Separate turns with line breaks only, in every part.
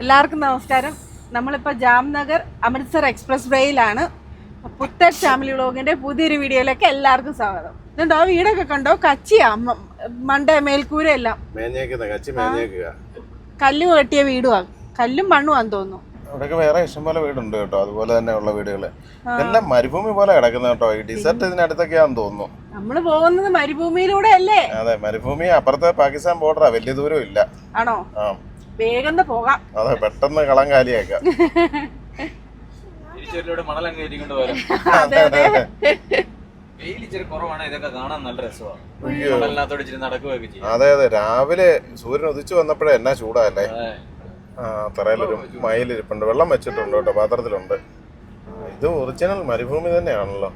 എല്ലാവർക്കും നമസ്കാരം. നമ്മളിപ്പോൾ ജാംനഗർ അമൃത്സർ എക്സ്പ്രസ് വേയിലാണ്. പുത്തൻ ഫാമിലി വ്ളോഗിന്റെ പുതിയൊരു വീഡിയോയിലേക്ക് എല്ലാവർക്കും സ്വാഗതം. എന്നിട്ട് ആ വീടൊക്കെ കണ്ടോ? കച്ചിയാ, മണ്ട മേൽക്കൂര എല്ലാം കല്ല് കെട്ടിയ വീടുവാ. കല്ലും മണ്ണുമാന്ന് തോന്നുന്നു.
അവിടെയൊക്കെ വേറെ ഇഷ്ടംപോലെ വീടുണ്ട് കേട്ടോ, അതുപോലെ തന്നെ ഉള്ള വീടുകള് എല്ലാം മരുഭൂമി പോലെ കിടക്കുന്ന കേട്ടോ. ഈ ഡിസർട്ട് ഇതിനടുത്തൊക്കെയാന്ന് തോന്നുന്നു.
നമ്മള് പോകുന്നത് മരുഭൂമിയിലൂടെ അല്ലേ?
അതെ, മരുഭൂമി അപ്പുറത്തെ പാകിസ്ഥാൻ ബോർഡറാ, വലിയ ദൂരം ഇല്ല.
ആണോ?
ആ,
വേഗം പോകാം.
അതെ, പെട്ടെന്ന് കളം കാലിയാക്കാം. അതെ അതെ, രാവിലെ സൂര്യൻ ഉദിച്ചു വന്നപ്പോഴേ എന്നാ ചൂടല്ലേ. ആ, തറയിലൊരു മയിലിരിപ്പുണ്ട്, വെള്ളം വെച്ചിട്ടുണ്ട് കേട്ടോ, പാത്രത്തിലുണ്ട്. ഇത് ഒറിജിനൽ മരുഭൂമി തന്നെയാണല്ലോ.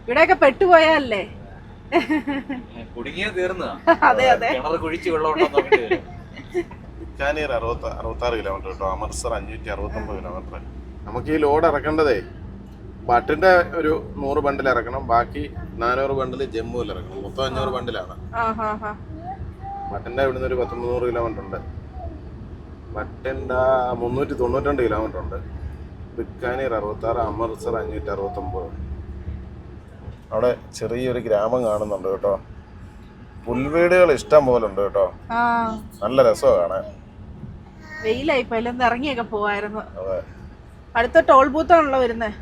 ഇവിടെയൊക്കെ പെട്ടുപോയല്ലേ? അതെ അതെ.
ബിക്കാനീർ 66 കിലോമീറ്റർ കേട്ടോ, അമൃത്സർ 569 കിലോമീറ്റർ. നമുക്ക് ഈ ലോഡ് ഇറക്കേണ്ടതേ ബട്ടിന്റെ ഒരു 100 ബണ്ടിൽ ഇറക്കണം, ബാക്കി 400 ബണ്ടിൽ ജമ്മുവിൽ ഇറക്കണം. മൊത്തം 500 ബണ്ടിലാണ്. ബട്ടിന്റെ ഇവിടുന്ന് ഒരു 100 കിലോമീറ്റർ ഉണ്ട്. ബട്ടിന്റെ 392 കിലോമീറ്റർ ഉണ്ട്. ബിക്കാനീർ 66, അമൃത്സർ 569. അവിടെ ചെറിയൊരു ഗ്രാമം കാണുന്നുണ്ട് കേട്ടോ. പുൽവീടുകൾ ഇഷ്ടം പോലെ ഉണ്ട് കേട്ടോ, നല്ല രസമാണ് കാണാൻ.
വെയിലായിപ്പോ എല്ലാം ഇറങ്ങിയൊക്കെ പോവായിരുന്നു. അടുത്ത ടോൾ ബൂത്താണല്ലോ വരുന്നത്.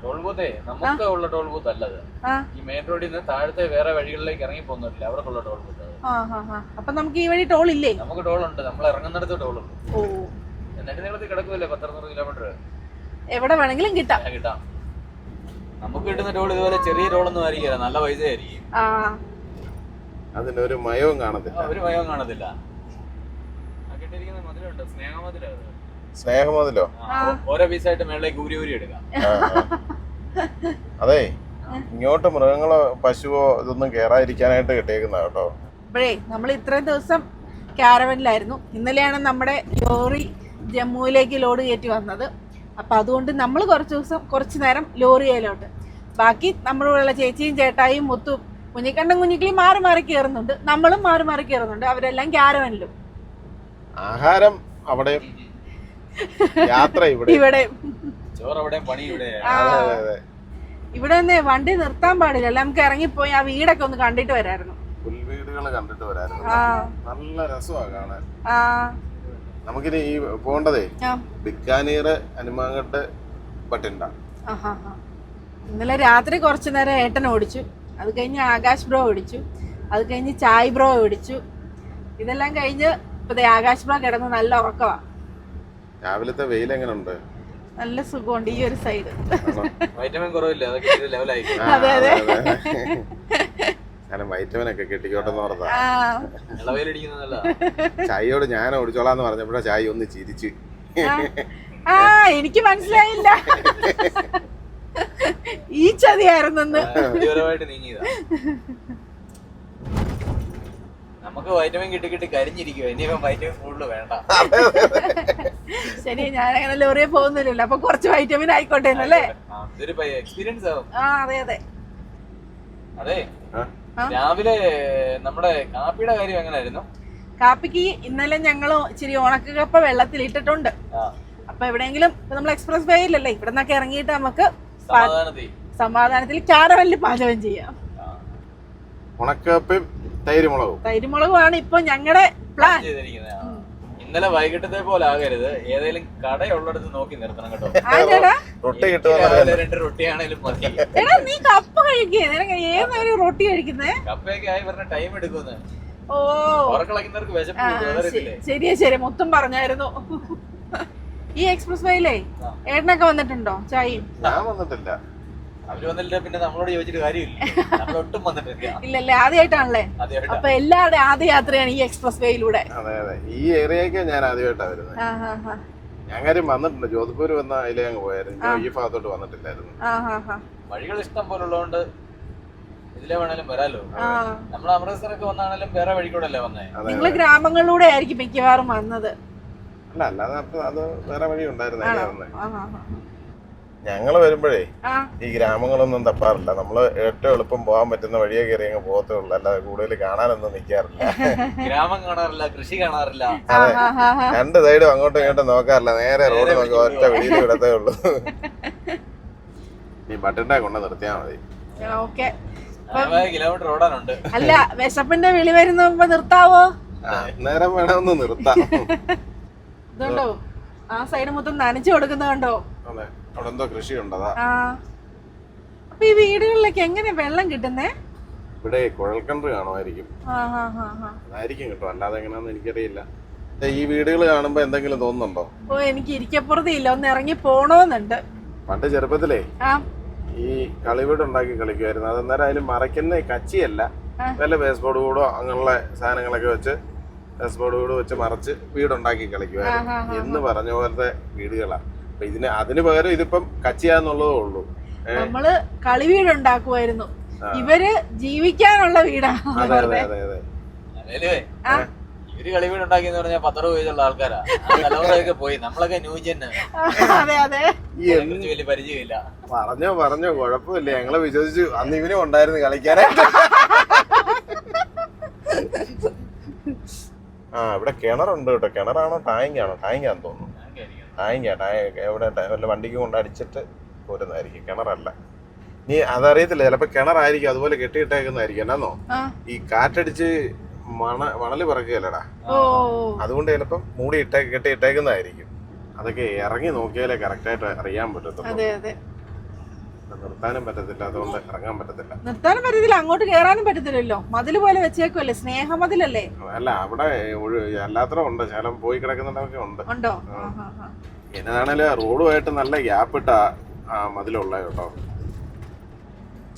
ടോൾ ബൂത്തേ നമുക്ക് ഉള്ള ടോൾ ബൂത്ത് അല്ലത്. ഈ മെയിൻ റോഡിൽ നിന്ന് താഴത്തെ വേറെ വഴികളിലേക്ക് ഇറങ്ങി പോകുന്നില്ല, അവർക്കുള്ള ടോൾ ബൂത്ത്.
അപ്പൊ നമുക്ക് ഈ വഴി ടോൾ ഇല്ലേ?
നമുക്ക് ടോൾ ഉണ്ട്, നമ്മൾ ഇറങ്ങുന്നിടത്ത് ടോൾ ഉണ്ട്. എന്നിട്ട് നീളത്തിൽ കിടക്കുമല്ലേ 100 കിലോമീറ്റർ.
എവിടെ വേണമെങ്കിലും കിട്ടാം.
നമുക്ക് കിട്ടുന്ന ടോൾ ഇതുപോലെ ചെറിയ ടോളൊന്നും ആയിരിക്കില്ല, നല്ല പൈസ ആയിരിക്കും.
അതിനൊരു മയവും കാണത്തില്ല.
ഒരു മയവും കാണത്തില്ല. കിട്ടിയിരിക്കുന്ന മതിലുണ്ട്, സ്നേഹമതിലോ.
സ്നേഹമതിലോ?
ഓരോ പീസായിട്ട് മേളിലേക്ക് ഊരി ഊരി എടുക്കാം.
അതെ, ഇങ്ങോട്ട് മൃഗങ്ങളോ പശുവോ ഇതൊന്നും കേറാതിരിക്കാനായിട്ട് കിട്ടിയേക്കുന്ന കേട്ടോ.
അപ്പോഴേ നമ്മൾ ഇത്രയും ദിവസം കാരവനിലായിരുന്നു. ഇന്നലെയാണ് നമ്മുടെ ലോറി ജമ്മുവിലേക്ക് ലോഡ് കയറ്റി വന്നത്. അപ്പൊ അതുകൊണ്ട് നമ്മൾ കുറച്ചു നേരം ലോറിയിലോട്ട്, ബാക്കി നമ്മളുള്ള ചേച്ചിയും ചേട്ടായും മുത്തും കുഞ്ഞിക്കണ്ണും കുഞ്ഞിക്കിളിയും മാറി മാറി കയറുന്നുണ്ട്, നമ്മളും മാറി മാറി കയറുന്നുണ്ട്. അവരെല്ലാം കാരവനിലും.
ആഹാരം അവിടെ, യാത്ര ഇവിടെ.
ഇവിടെ നിന്ന് വണ്ടി നിർത്താൻ പാടില്ല, നമുക്ക് ഇറങ്ങിപ്പോയി ആ വീടൊക്കെ ഒന്ന് കണ്ടിട്ട് വരായിരുന്നു.
പുൽവീടുകൾ കണ്ടിട്ട് വരായിരുന്നു, നല്ല രസമാണ് കാണാൻ. നമുക്കിനി ഈ പോകേണ്ടതേ ബിക്കാനീർ, ഹനുമാൻഗഡ്, ബട്ടിണ്ട.
ഇന്നലെ രാത്രി കുറച്ചു നേരം ഏട്ടൻ ഓടിച്ചു, അത് കഴിഞ്ഞ് ആകാശ് ബ്രോ ഓടിച്ചു, അത് കഴിഞ്ഞ് ചായ് ബ്രോ ഓടിച്ചു. ഇതെല്ലാം കഴിഞ്ഞ് ഇപ്പൊ ആകാശ് ബ്രോ കിടന്ന് നല്ല ഉറക്കമാ.
രാവിലത്തെ വെയിൽ എങ്ങനെയുണ്ട്?
നല്ല സുഖമുണ്ട് ഈ ഒരു സൈഡ്.
വൈറ്റമിൻ കുറവില്ല,
അതെ അതെ,
ഞാൻ വൈറ്റമിൻ ഒക്കെ കിട്ടിക്കോട്ടെന്ന് പറഞ്ഞാ. ചായയോട് ഞാൻ ഓടിച്ചോളാന്ന് പറഞ്ഞപ്പോഴാ ചായ ഒന്ന് ചിരിച്ച്.
എനിക്ക് മനസ്സിലായില്ല ഈ ചതിയായിരുന്നെന്ന്.
നമുക്ക് വൈറ്റമിൻ കിട്ടി കിട്ടി കരിഞ്ഞിരിക്കുക, ഇനിയിപ്പം വൈറ്റമിൻ കൂടുതൽ വേണ്ട.
ശരി, ഞാനങ്ങനെ ലോറിയെ പോകുന്നില്ലല്ലോ, അപ്പൊ കുറച്ച് വൈറ്റമിൻ ആയിക്കോട്ടെ എന്നല്ലേ.
എക്സ്പീരിയൻസ് ആവും.
അതെ അതെ
അതെ. രാവിലെ നമ്മുടെ കാപ്പിയുടെ കാര്യം എങ്ങനെയായിരുന്നു?
കാപ്പിക്ക് ഇന്നലെ ഞങ്ങൾ ഇച്ചിരി ഉണക്ക കപ്പ വെള്ളത്തിൽ ഇട്ടിട്ടുണ്ട്. അപ്പൊ എവിടെയെങ്കിലും നമ്മൾ എക്സ്പ്രസ് വേയിലല്ലേ, ഇവിടെ നിന്നൊക്കെ ഇറങ്ങിയിട്ട് നമുക്ക് സമാധാനത്തിൽ കാരവനിൽ പാചകം ചെയ്യാം.
ഉണക്കപ്പയും
തൈരുമുളകുമാണ് ഇപ്പൊ ഞങ്ങളുടെ പ്ലാൻ.
ഇന്നലെ വൈകിട്ടത്തെ പോലെ ആകരുത്, ഏതെങ്കിലും കടയുള്ളിടത്ത് നോക്കി നിർത്തണം കേട്ടോ.
റൊട്ടി കിട്ടുക,
2 റൊട്ടിയാണേലും മതി.
എടാ, നീ കപ്പ കഴിക്കേ? നിനക്ക് ഏതൊരു റൊട്ടി കഴിക്കുന്നേ?
കപ്പയൊക്കെ ആയി പറഞ്ഞ ടൈം എടുക്കുന്ന്.
ഓ,
ഉറക്കളക്കുന്നവർക്ക് വിശപ്പ്.
ശരിയാ ശരി, മൊത്തം പറഞ്ഞായിരുന്നു. ഈ എക്സ്പ്രസ് വേയിലേ ഏട്ടനൊക്കെ വന്നിട്ടുണ്ടോ? ചായയും
ഞാൻ വന്നിട്ടില്ല.
അവര് വന്നില്ല, പിന്നെ നമ്മളോട് ചോദിച്ചിട്ട് കാര്യമില്ല. നമ്മളൊട്ടും വന്നിട്ടില്ല.
ഇല്ലല്ലേ, ആദ്യമായിട്ടാണല്ലേ? അപ്പൊ എല്ലാവരുടെയും ആദ്യ യാത്രയാണ് ഈ എക്സ്പ്രസ് വേയിലൂടെ.
അതെ അതെ, ഈ ഏരിയക്ക് ഞാൻ ആദ്യമായിട്ടാ വരുന്നത്. ഞാൻ കാര്യം വന്നിട്ടുണ്ട്, ജോധ്പൂർ വന്ന അതിലേ അങ്ങ് പോയായിരുന്നു, ഈ ഭാഗത്തോട്ട് വന്നിട്ടില്ലായിരുന്നു.
വഴികൾ ഇഷ്ടം പോലെ ഉള്ളതുകൊണ്ട് ഇതിലെ വേണേലും വരാലോ. നമ്മൾ അമൃത്സറൊക്കെ വന്നാണേലും വേറെ വഴിക്കൂടല്ലേ വന്നേ.
നിങ്ങള് ഗ്രാമങ്ങളിലൂടെ ആയിരിക്കും മിക്കവാറും വന്നത്.
അല്ല, അല്ലാതെ അത് വേറെ വഴി ഉണ്ടായിരുന്നു. ഞങ്ങള് വരുമ്പോഴേ
ആ
ഈ ഗ്രാമങ്ങളൊന്നും തപ്പാറില്ല. നമ്മള് ഏറ്റവും എളുപ്പം പോകാൻ പറ്റുന്ന വഴിയെ കയറി അങ്ങ് പോകത്തേ ഉള്ളൂ. അല്ലാതെ കൂടുതൽ കാണാനൊന്നും നിൽക്കാറില്ല.
ഗ്രാമം കാണാറില്ല, കൃഷി കാണാറില്ല.
അതെ, രണ്ട് സൈഡും അങ്ങോട്ടും ഇങ്ങോട്ടും നോക്കാറില്ല. നേരെ റോഡ് നോക്കി ഒറ്റ വെളിയിൽ വിടത്തേ ഉള്ളൂ. നീ ബട്ടൻഡാ കൊണ്ട് നിർത്തിയാ മതി.
ഓക്കെ.
40 കിലോമീറ്റർ ഓടാനുണ്ട്.
അല്ല, വിശപ്പിന്റെ വിളി വരുമ്പോ നിർത്താവോ?
നേരം വേണമെന്ന് നിർത്താം.
ഇതുണ്ടോ ആ സൈഡ് മൊത്തം നനച്ചു കൊടുക്കുന്നുണ്ടോ?
അതെ, അവിടെ എന്തോ കൃഷിയുണ്ട്. അതാ.
അപ്പൊ ഈ വീടുകളിലേക്ക് എങ്ങനെ വെള്ളം കിട്ടുന്നേ?
ഇവിടെ കുഴൽക്കിണർ കാണുമായിരിക്കും. അതായിരിക്കും കേട്ടോ, അല്ലാതെ എങ്ങനെയാന്ന് എനിക്കറിയില്ല. ഈ വീടുകൾ കാണുമ്പോ എന്തെങ്കിലും തോന്നുന്നുണ്ടോ?
ഓ, എനിക്ക് ഇരിക്കപ്പുറത്ത് ഇല്ല, ഒന്ന് ഇറങ്ങി പോണോന്നുണ്ട്.
പണ്ട് ചെറുപ്പത്തിലേ ഈ കളിവീട് ഉണ്ടാക്കി കളിക്കുമായിരുന്നു. അതെന്നേരം അതിൽ മറയ്ക്കുന്ന കച്ചിയല്ല, വല്ല ബേസ്ബോർഡ് കൂടോ അങ്ങനെയുള്ള സാധനങ്ങളൊക്കെ വെച്ച് ബേസ്ബോർഡ് കൂട് വെച്ച് മറച്ച് വീടുണ്ടാക്കി കളിക്കുമായിരുന്നു. എന്ന് പറഞ്ഞ പോലത്തെ വീടുകളാ. അപ്പൊ അതിന് പകരം ഇതിപ്പം കച്ചിയാന്നുള്ളതേ ഉള്ളൂ.
നമ്മള് കളിവീടുണ്ടാക്കുമായിരുന്നു, ഇവര് ജീവിക്കാനുള്ള വീടാ.
അതെ അതെ അതെ അതെ.
ഇവര് കളിവീട് ഉണ്ടാക്കിയെന്ന് പറഞ്ഞാൽ 10 വയസ്സുള്ള ആൾക്കാരാ. തലമുറയൊക്കെ പോയി. നമ്മളൊക്കെ ന്യൂജന്.
അതെ അതെ,
വലിയ പരിചയമില്ല.
പറഞ്ഞോ കുഴപ്പമില്ല. ഞങ്ങളെ വിശ്വസിച്ചു. അന്ന് ഇവനും ഉണ്ടായിരുന്നു കളിക്കാനായിട്ട്. ഇവിടെ കിണറുണ്ട് കേട്ടോ. കിണറാണോ ടാങ്കാണോ? ടാങ്കാന്ന് തോന്നുന്നു. ടാങ്ക് എവിടെ വല്ല വണ്ടിക്ക് കൊണ്ട് അടിച്ചിട്ട് പോരുന്നതായിരിക്കും, കിണറല്ല. നീ അതറിയത്തില്ല, ചിലപ്പോ കിണറായിരിക്കും അതുപോലെ കെട്ടിയിട്ടേക്കുന്നതായിരിക്കും. എന്നാന്നോ, ഈ കാറ്റടിച്ച് മണല് പറക്കുകയല്ലടാ, അതുകൊണ്ട് ചിലപ്പം കെട്ടിയിട്ടേക്കുന്നതായിരിക്കും. അതൊക്കെ ഇറങ്ങി നോക്കിയാലേ കറക്റ്റായിട്ട് അറിയാൻ പറ്റത്തുള്ളൂ. നിർത്താനും പറ്റത്തില്ല, അതുകൊണ്ട് ഇറങ്ങാൻ പറ്റത്തില്ല.
നിർത്താനും പറ്റത്തില്ല, അങ്ങോട്ട് കയറാനും പറ്റത്തില്ലല്ലോ. മതില് പോലെ വെച്ചേക്കുമല്ലേ, സ്നേഹമതിലല്ലേ?
അല്ല, അവിടെ അല്ലാത്ത ഉണ്ട്, ശകലം പോയി കിടക്കുന്നുണ്ടൊക്കെ ഉണ്ട്.
ഉണ്ടോ?
എന്നതാണേലും റോഡുമായിട്ട് നല്ല ഗ്യാപ്പ് ഇട്ടാ മതിലുള്ള കേട്ടോ.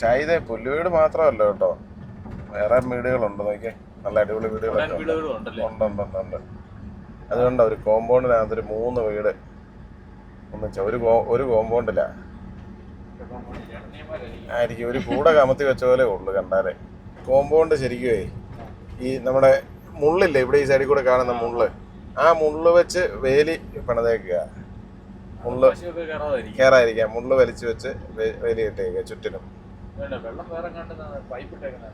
ചൈത പുല്ലുവീട് മാത്രമല്ല കേട്ടോ, വേറെ വീടുകളുണ്ട്. നോക്കിയേ, നല്ല അടിപൊളി വീടുകളൊക്കെ ഉണ്ട്. അതുകൊണ്ടാ ഒരു കോമ്പൗണ്ടിനകത്തൊരു 3 വീട് ഒന്നിച്ച ഒരു കോമ്പൗണ്ടിലാ ആയിരിക്കും. ഒരു കൂടെ കമത്തി വെച്ച പോലെ ഉള്ളു കണ്ടാലേ. കോമ്പൗണ്ട് ശരിക്കുമേ ഈ നമ്മുടെ മുള്ളില്ലേ, ഇവിടെ ഈ സൈഡിൽ കൂടെ കാണുന്ന മുള്ള്, ആ മുള്ള് വെച്ച് വേലി പണിതേക്കുക. മുള്ള് കയറാതിരിക്കാം, മുള്ള് വലിച്ചു വെച്ച് വേലി ഇട്ടേക്കുക ചുറ്റിനും.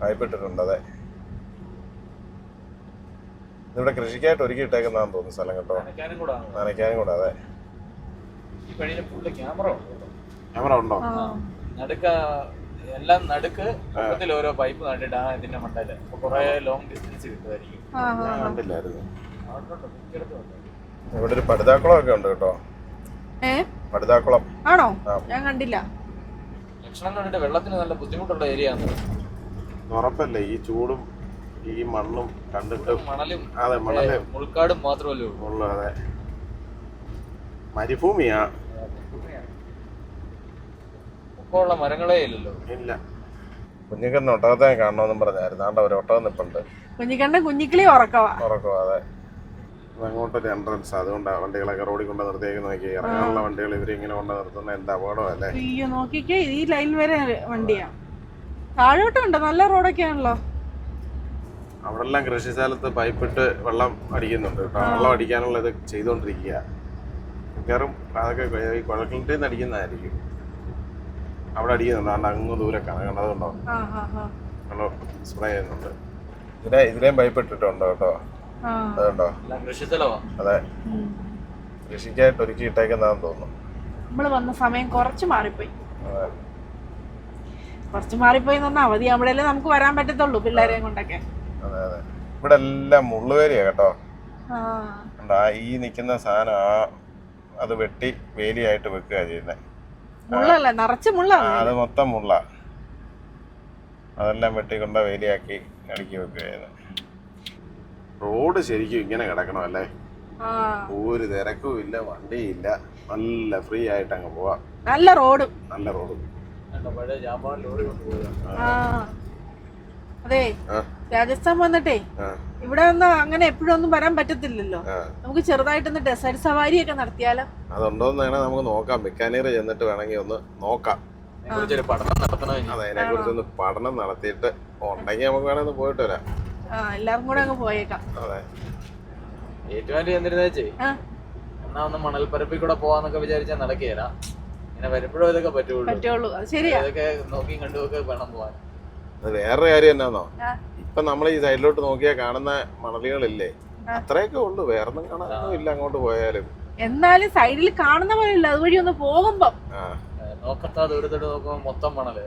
പൈപ്പ് ഇട്ടിട്ടുണ്ട്. അതെ, ഇവിടെ കൃഷിക്കായിട്ട് ഒരുക്കിയിട്ടേക്കുന്നതാന്ന് തോന്നുന്നു സ്ഥലം കേട്ടോ, നനയ്ക്കാനും കൂടെ. അതെ, ക്യാമറ ഉണ്ടോ?
എല്ലാം നടുക്ക് ഓരോ പൈപ്പ് കണ്ടിട്ട് ഇതിന്റെ മണ്ടയില് കുറെ ലോങ് ഡിസ്റ്റൻസ് കിട്ടുമായിരിക്കും.
കണ്ടില്ലായിരുന്നു. ഇവിടെ ഒരു പടുതാക്കുളം ഒക്കെ ഉണ്ട് കേട്ടോ. പടുതാക്കുളം
ആണോ? ഞാൻ കണ്ടില്ല.
ലക്ഷണം കണ്ടിട്ട് വെള്ളത്തിന് നല്ല ബുദ്ധിമുട്ടുള്ള ഏരിയ ആണ്.
ഉറപ്പല്ലേ, ഈ ചൂടും ഈ മണ്ണും കണ്ടിട്ട്.
മണലും.
അതെ, മണലും
മുൾക്കാടും മാത്രമല്ലേ
ഉള്ളു. അതെ, മരുഭൂമിയാ. ഉള്ള മരങ്ങളേ ഇല്ലല്ലോ. ഇല്ല. കുഞ്ഞിക്കണ്ണ ഒട്ടകത്തെ കാണണമെന്നും പറഞ്ഞായിരുന്നു. ആണ്ട ഒരു ഒട്ടകം നിപ്പുണ്ട്.
കുഞ്ഞിക്കണ്ണ കുഞ്ഞിക്കിളി ഉറക്കവാ.
അതെ. അങ്ങോട്ടൊരു എൻട്രൻസ്, അതുകൊണ്ടാണ് വണ്ടികളൊക്കെ റോഡിൽ കൊണ്ട് നിർത്തിയേക്ക്. നോക്കി ഇറങ്ങാനുള്ള വണ്ടികൾ ഇവരിങ്ങനെ കൊണ്ട് നിർത്തുന്ന എന്താ അപകടമല്ലേ?
അയ്യോ, നോക്കിക്കേ, ഈ ലൈൻ വരെ വണ്ടിയാ. താഴോട്ടുണ്ട്, നല്ല റോഡൊക്കെ ആണല്ലോ.
അവിടെ എല്ലാം കൃഷി സ്ഥലത്ത് പൈപ്പിട്ട് വെള്ളം അടിക്കുന്നുണ്ട് കേട്ടോ. വെള്ളം അടിക്കാനുള്ള ഇത് ചെയ്തുകൊണ്ടിരിക്കുക. മിക്കവാറും അതൊക്കെ ഈ കുഴൽക്കിണറ്റിൽ നിന്ന് അടിക്കുന്നതായിരിക്കും. അവിടെ അടിക്കുന്നുണ്ട്, അങ്ങ് ദൂരെ കണ്ടതുണ്ടോ? വെള്ളം സ്പ്രേ ചെയ്യുന്നുണ്ട്. ഇതിലേയും പൈപ്പ് ഇട്ടിട്ടുണ്ട് കേട്ടോ. അതുണ്ടോ? അതെ, കൃഷിക്കായിട്ട് ഒരുക്കിയിട്ടേക്കുന്നതാന്ന് തോന്നുന്നു.
നമ്മള് വന്ന സമയം കുറച്ച് മാറിപ്പോയി. അവധി ആവുമ്പോഴല്ലേ നമുക്ക് വരാൻ പറ്റത്തുള്ളൂ പിള്ളേരെയും കൊണ്ടൊക്കെ.
അതെ അതെ, ഇവിടെ എല്ലാം മുള്ളുവേലിയാ കേട്ടോ. ഈ നിൽക്കുന്ന സാധനം അത് വെട്ടി വേലിയായിട്ട് വെക്കുക ചെയ്യുന്നത്.
മുള്ളല്ല, നിറച്ച് മുള്ളാണ്.
അത് മൊത്തം മുള്ള. അതെല്ലാം വെട്ടിക്കൊണ്ട വേലിയാക്കി അടുക്കി വെക്കുക ചെയ്യുന്നത്. റോഡ് ശരിക്കും ഇങ്ങനെ കിടക്കണം അല്ലേ? ഒരു തിരക്കും ഇല്ല, വണ്ടിയില്ല, നല്ല ഫ്രീ ആയിട്ട് അങ്ങ് പോവാം.
നല്ല റോഡ്. അതെ, രാജസ്ഥാൻ വന്നിട്ടേ ഇവിടെ വന്നാ അങ്ങനെ എപ്പോഴും ഒന്നും വരാൻ പറ്റത്തില്ലല്ലോ. നമുക്ക് ചെറുതായിട്ടൊന്ന് ഡെസേർട്ട് സവാരി ഒക്കെ നടത്തിയാലോ?
അതുണ്ടോന്ന് വേണേ നമുക്ക് നോക്കാം. ബിക്കാനീർ ചെന്നിട്ട് വേണമെങ്കിൽ ഒന്ന് നോക്കാം. അതിനെ കുറിച്ചൊന്ന് പഠനം നടത്തിയിട്ട് ഉണ്ടെങ്കിൽ നമുക്ക് വേണമെന്ന് പോയിട്ട് വരാം.
എല്ലാവർക്കും കൂടെ അങ്ങ് പോയേക്കാം.
അതെ,
ഏറ്റവും ചെന്നിരുന്നേച്ചേ എന്നാ ഒന്ന് മണൽപ്പരപ്പിൽ കൂടെ പോവാന്നൊക്കെ വിചാരിച്ചാൽ നടക്കുകയില്ല. ഇങ്ങനെ വരുമ്പോഴും ഇതൊക്കെ
പറ്റുള്ളൂ. അത് ശരിയാ.
ഇതൊക്കെ നോക്കിയും കണ്ടുമൊക്കെ വേണം പോവാൻ.
അത് വേറൊരു കാര്യം എന്നാന്നോ,
ആ.
ഇപ്പൊ നമ്മൾ ഈ സൈഡിലോട്ട് നോക്കിയാൽ കാണുന്ന മണലുകളില്ലേ, അത്രയൊക്കെ ഉള്ളു, വേറൊന്നും കാണാനൊന്നും ഇല്ല അങ്ങോട്ട് പോയാലും.
എന്നാലും സൈഡിൽ കാണുന്ന പോലെ ഇല്ല, അതുവഴി ഒന്ന് പോകുമ്പോ
നോക്കത്താ ദൂരത്തോട്ട് നോക്കുമ്പോ മൊത്തം മണല്.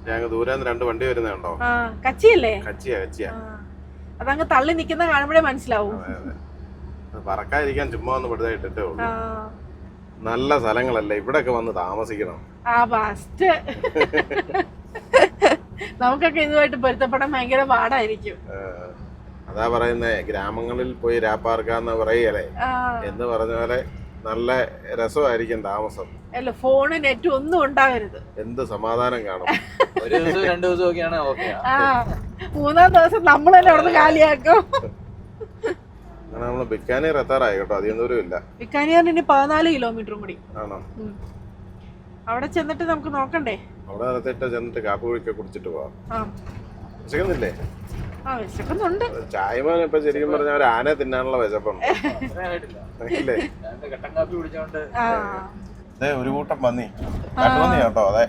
ഞങ്ങൾ ദൂരം 2 വണ്ടി വരുന്നുണ്ടോ?
കച്ചിയല്ലേ?
കച്ചിയാ.
അതങ്ങ് തള്ളി നിക്കുന്ന കാണുമ്പോഴേ മനസ്സിലാവും.
പറക്കാതിരിക്കാൻ ചുമ്മാ ഒന്ന് പെടുതാ ഇട്ടിട്ടേ ഉള്ളൂ. നല്ല സ്ഥലങ്ങളല്ലേ, ഇവിടൊക്കെ വന്ന് താമസിക്കണം.
ഫസ്റ്റ് നമുക്കൊക്കെ ഇതുമായിട്ട് പൊരുത്തപ്പെടാൻ ഭയങ്കര പാടായിരിക്കും.
അതാ പറയുന്നേ, ഗ്രാമങ്ങളിൽ പോയി രാപ്പാർക്കാന്ന് പറയല്ലേ എന്ന് പറഞ്ഞ പോലെ നല്ല രസമായിരിക്കും താമസം.
അല്ല, ഫോണ് നെറ്റ് ഒന്നും ഉണ്ടാവരുത്.
എന്ത് സമാധാനം കാണും.
ഒരു ദിവസം 2 ദിവസം ഒക്കെയാണ് ഓക്കെ.
3-ാം ദിവസം നമ്മൾ തന്നെ അവിടെ കാലിയാക്കും.
അങ്ങനെ നമ്മള് ബിക്കാനീർ എത്താറായി കേട്ടോ, അധികം ദൂരം ഇല്ല.
ബിക്കാനീറിന് ഇനി 14 കിലോമീറ്ററും കൂടി.
ആണോ?
അവിടെ ചെന്നിട്ട് നമുക്ക് നോക്കണ്ടേ?
അവിടെ നേരത്തെ ചെന്നിട്ട് കാപ്പി കുടിക്കെ കുടിച്ചിട്ട് പോവാം. വിശക്കുന്നില്ലേ?
വിശക്കുന്നുണ്ട്.
ചായമോൻ ഇപ്പൊ ശരിക്കും പറഞ്ഞ ഒരു ആന തിന്നാനുള്ള വിശപ്പുണ്ട്. അതെ, ഒരു കൂട്ടം പന്നി, കാട്ടുപന്നി കേട്ടോ. അതെ,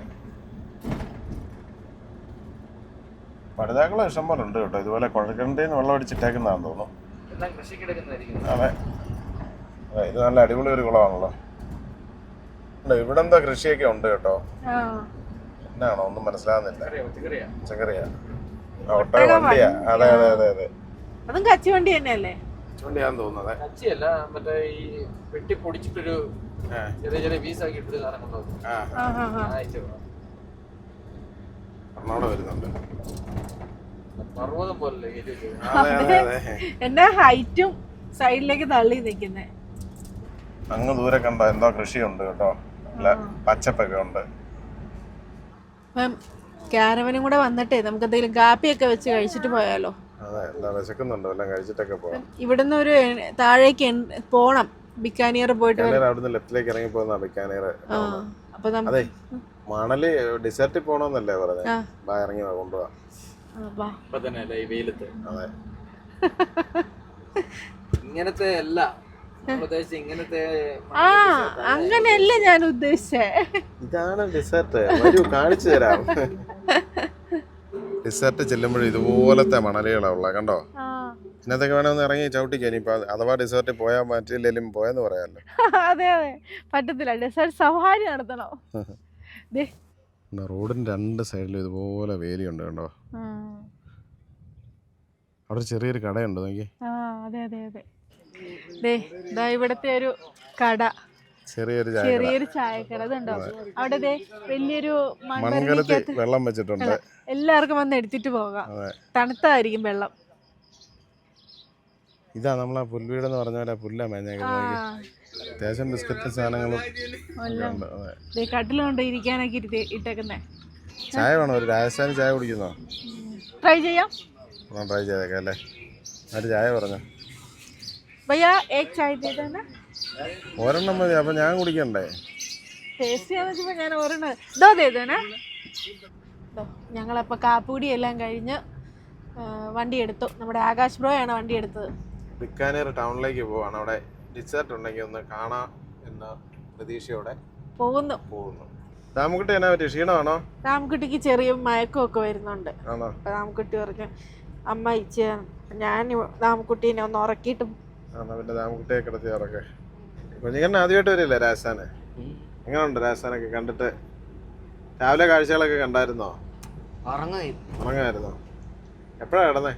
പടുതാക്കളെ ഇഷ്ടം പോലെ ഉണ്ട് കേട്ടോ. ഇതുപോലെ കുഴൽക്കിണറ്റിന്ന് വെള്ളം അടിച്ചിട്ടേക്കുന്നതാണെന്ന് തോന്നുന്നു. അതെ, ഇത് നല്ല അടിപൊളി ഒരു കുളമാണല്ലോ. ഇവിടെ എന്താ കൃഷിയൊക്കെ ഉണ്ട് കേട്ടോ. എന്നാണോ ഒന്നും മനസ്സിലാകുന്നില്ല. പച്ചക്കറിയാ, വണ്ടിയാ. അതെ അതെ അതെ അതെ,
അതും കച്ചി വണ്ടി തന്നെയല്ലേ?
വണ്ടിയാന്ന് തോന്നുന്നത്.
കച്ചിയല്ല, മറ്റേ ഈ വെട്ടി പൊടിച്ചിട്ടൊരു ചെറിയ ചെറിയ പീസാക്കി ഇട്ടിട്ട് സാധനം കൊണ്ടുപോകും.
എറണാകുളം വരുന്നുണ്ട്.
പർവ്വതം പോലെ
എന്നാ ഹൈറ്റും സൈഡിലേക്ക് തള്ളി നിക്കുന്നേ.
അങ്ങ് ദൂരെ കണ്ടോ എന്തോ കൃഷിയുണ്ട് കേട്ടോ, പച്ചപ്പൊക്കെ ഉണ്ട്.
ക്യാരവനും കൂടെ വന്നിട്ടേ നമുക്ക് എന്തെങ്കിലും കാപ്പിയൊക്കെ വെച്ച് കഴിച്ചിട്ട് പോയാലോ?
അതെ, എല്ലാം വിശക്കുന്നുണ്ടോ, എല്ലാം കഴിച്ചിട്ടൊക്കെ പോവാം.
ഇവിടുന്ന് ഒരു താഴേക്ക് പോണം, ബിക്കാനീർ പോയിട്ട്.
അവിടുന്ന് ലെഫ്റ്റിലേക്ക് ഇറങ്ങി പോകുന്ന ബിക്കാനീർ.
അതെ,
മണല് ഡിസേർട്ടിൽ പോണോന്നല്ലേ പറഞ്ഞേ? ഇറങ്ങി കൊണ്ടുപോവാ.
അതെ, ഇങ്ങനത്തെ അല്ല ഇങ്ങനത്തെ.
അങ്ങനെയല്ല ഞാൻ ഉദ്ദേശിച്ചേ.
ഇതാണ് ഡിസേർട്ട്, വരൂ കാണിച്ചു തരാം. ഡിസേർട്ട് ചെല്ലുമ്പോഴും ഇതുപോലത്തെ മണലുകളാ ഉള്ള, കണ്ടോ? ഇന്നത്തൊക്കെ വേണമെന്ന് ഇറങ്ങി ചവിട്ടിക്കാൻ. ഇപ്പൊ അഥവാ ഡിസേർട്ടിൽ പോയാൽ പറ്റില്ലെങ്കിലും പോയെന്ന് പറയാമല്ലോ.
അതെ അതെ, പറ്റത്തില്ല, ഡിസേർട്ട് സവാരി നടത്തണോ?
റോഡിന്റെ 2 സൈഡിലും ഇതുപോലെ വേലിയുണ്ട് കണ്ടോ. അവിടെ ചെറിയൊരു കടയുണ്ട് നോക്കി.
അതെ അതെ അതെ, ഇവിടത്തെ ഒരു കട, ചെറിയൊരു ചായക്കട. അതുണ്ടോ അവിടെ വലിയൊരു
മൺകലത്തിൽ വെള്ളം വെച്ചിട്ടുണ്ട്.
എല്ലാവർക്കും വന്ന് എടുത്തിട്ട് പോകാം, തണുത്തായിരിക്കും വെള്ളം.
ഇതാ നമ്മളാ പുൽവീടെന്ന് പറഞ്ഞ പോലെ പുല്ല മേഞ്ഞേക്കുന്നത്. അത്യാവശ്യം ബിസ്ക്കറ്റ് സാധനങ്ങളും
കട്ടിലുകൊണ്ട് ഇരിക്കാനൊക്കെ ഇട്ടേക്കുന്നേ.
ചായ വേണോ? ഒരു രാജസ്ഥാനി ചായ കുടിക്കുന്നോ?
ട്രൈ ചെയ്യാം.
ട്രൈ ചെയ്തേക്കാം അല്ലേ? ഒരു ചായ പറഞ്ഞോ.
ഭയ്യാ ഏക് ചായ ചെയ്താ?
ഒരെണ്ണം മതി, അപ്പൊ ഞാൻ കുടിക്കണ്ടേ?
ഞാൻ ഒരെണ്ണം ഞങ്ങളപ്പോ കാപ്പുടി എല്ലാം കഴിഞ്ഞ് വണ്ടി എടുത്തു. നമ്മുടെ ആകാശ് ബ്രോയാണ് വണ്ടി എടുത്തത്.
ബിക്കാനീർ ടൗണിലേക്ക് പോവാണ്. അവിടെ ഡിസേർട്ട് ഉണ്ടെങ്കിൽ ഒന്ന് കാണാം എന്ന പ്രതീക്ഷയോടെ പോകുന്നു. രാമക്കുട്ടി എന്നാ പറ്റി, ക്ഷീണമാണോ?
രാമക്കുട്ടിക്ക് ചെറിയ മയക്കമൊക്കെ വരുന്നുണ്ട്. അപ്പൊ രാമക്കുട്ടി പറഞ്ഞു അമ്മ ഇച്ച ഞാൻ രാമക്കുട്ടീനെ ഒന്ന് ഉറക്കിയിട്ട്.
പിന്നെ രാമക്കുട്ടിയെ കിടത്തി ഉറക്കെ. കുഞ്ഞിക്കണ്ണൻ ആദ്യമായിട്ട് വരില്ലേ രാജസ്ഥാന്? എങ്ങനെയുണ്ട് രാജസ്ഥാനൊക്കെ കണ്ടിട്ട്? രാവിലെ കാഴ്ചകളൊക്കെ കണ്ടായിരുന്നോ? ഉറങ്ങായിരുന്നോ? എപ്പോഴാ കിടന്നേ?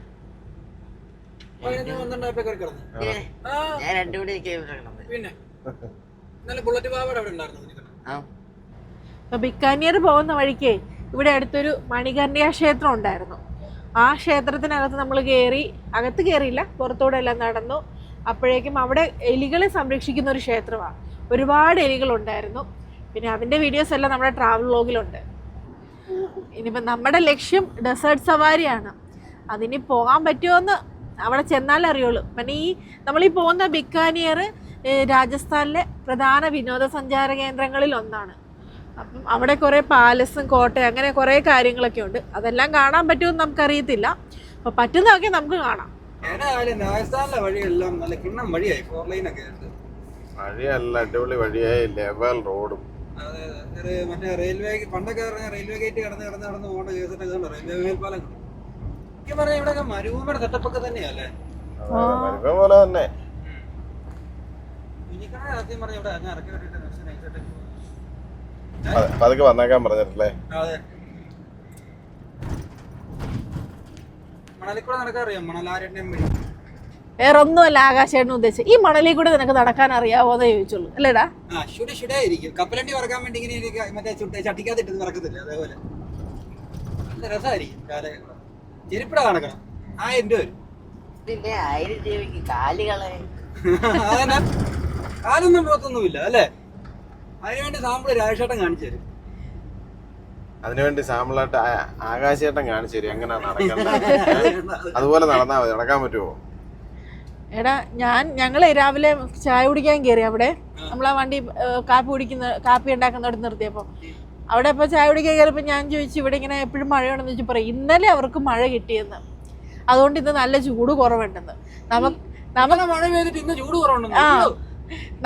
ബിക്കാനീർ പോകുന്ന വഴിക്ക് ഇവിടെ അടുത്തൊരു മണികർണിക ക്ഷേത്രം ഉണ്ടായിരുന്നു. ആ ക്ഷേത്രത്തിനകത്ത് നമ്മൾ കയറി, അകത്ത് കയറിയില്ല, പുറത്തൂടെ എല്ലാം നടന്നു. അപ്പോഴേക്കും അവിടെ എലികളെ സംരക്ഷിക്കുന്ന ഒരു ക്ഷേത്രമാണ്. ഒരുപാട് എലികളുണ്ടായിരുന്നു. പിന്നെ അതിൻ്റെ വീഡിയോസ് എല്ലാം നമ്മുടെ ട്രാവൽ വ്ലോഗിലുണ്ട്. ഇനിയിപ്പോൾ നമ്മുടെ ലക്ഷ്യം ഡെസേർട്ട് സവാരിയാണ്. അതിന് പോകാൻ പറ്റുമോയെന്ന് അവിടെ ചെന്നാലേ അറിയുള്ളൂ. പിന്നെ നമ്മളീ പോകുന്ന ബിക്കാനീർ രാജസ്ഥാനിലെ പ്രധാന വിനോദസഞ്ചാര കേന്ദ്രങ്ങളിൽ ഒന്നാണ്. അപ്പം അവിടെ കുറേ പാലസും കോട്ടയും അങ്ങനെ കുറേ കാര്യങ്ങളൊക്കെ ഉണ്ട്. അതെല്ലാം കാണാൻ പറ്റുമെന്ന് നമുക്കറിയത്തില്ല. അപ്പോൾ പറ്റുന്നതൊക്കെ നമുക്ക് കാണാം.
വഴിയല്ല, അടിപൊളി വഴിയായി, ലെവൽ റോഡും
മറ്റേ റെയിൽവേ പണ്ടൊക്കെ റെയിൽവേ ഗേറ്റ് കടന്ന് പോകേണ്ട കേസിട്ട് റെയിൽവേ മേൽപ്പാലം എനിക്ക് പറഞ്ഞാൽ ഇവിടെ മരുഭൂമിയുടെ സെറ്റപ്പൊക്കെ തന്നെയല്ലേ
മരുഭൂമി പോലെ തന്നെ.
എനിക്കാണ് സത്യം പറഞ്ഞ ഇവിടെ അങ്ങ് ഇറക്കി വിട്ടിട്ട്
പതുക്കെ വന്നേക്കാൻ പറഞ്ഞിട്ടില്ലേ?
അതെ. മണലിൽ കൂടെ നടക്കാൻ അറിയാം, മണലാരണ്യം വഴി.
വേറെ ഒന്നുമല്ല ആകാശേട്ടൻ ഉദ്ദേശിച്ചത്, ഈ മണലിൽ കൂടെ നിനക്ക് നടക്കാൻ അറിയാവോന്നേ ചോദിച്ചുള്ളൂ അല്ലേടാ?
ഷുഡായിരിക്കും. കപ്പലണ്ടി വറക്കാൻ വേണ്ടി ഇങ്ങനെ മറ്റേ ചട്ടിക്കകത്തിട്ട് വറക്കത്തില്ല, അതേപോലെ നല്ല രസമായിരിക്കും. ചെരുപ്പിട നടക്കണം, 1000 രൂപ വരും.
പിന്നെ 1000 രൂപയ്ക്ക് കാലുകളെ
അതന്നെ, കാലൊന്നും പുറത്തൊന്നുമില്ല അല്ലേ? അതിനുവേണ്ടി സാമ്പിള് രാജേഷേട്ടൻ കാണിച്ചു തരും.
അതിനുവേണ്ടി സാമ്പിളായിട്ട് ആകാശേട്ടൻ കാണിച്ചു തരും എങ്ങനെയാ നടക്കുന്നത്. അതുപോലെ നടന്നാൽ മതി. നടക്കാൻ പറ്റുമോ?
എടാ ഞങ്ങള് രാവിലെ ചായ കുടിക്കാൻ കയറി അവിടെ. നമ്മളാ വണ്ടി കാപ്പി ഉണ്ടാക്കുന്നിടത്ത് നിർത്തിയപ്പോൾ അവിടെ ഇപ്പോൾ ചായ കുടിക്കാൻ കയറിയപ്പോൾ ഞാൻ ചോദിച്ചു ഇവിടെ ഇങ്ങനെ എപ്പോഴും മഴയുണ്ടെന്ന് ചോദിച്ചു. പറയും ഇന്നലെ അവർക്ക് മഴ കിട്ടിയെന്ന്, അതുകൊണ്ട് ഇന്ന് നല്ല ചൂട് കുറവുണ്ടെന്ന്.
മഴ പെയ്തിട്ട് ഇന്ന് ചൂട് കുറവുണ്ടെന്ന്.
ആ,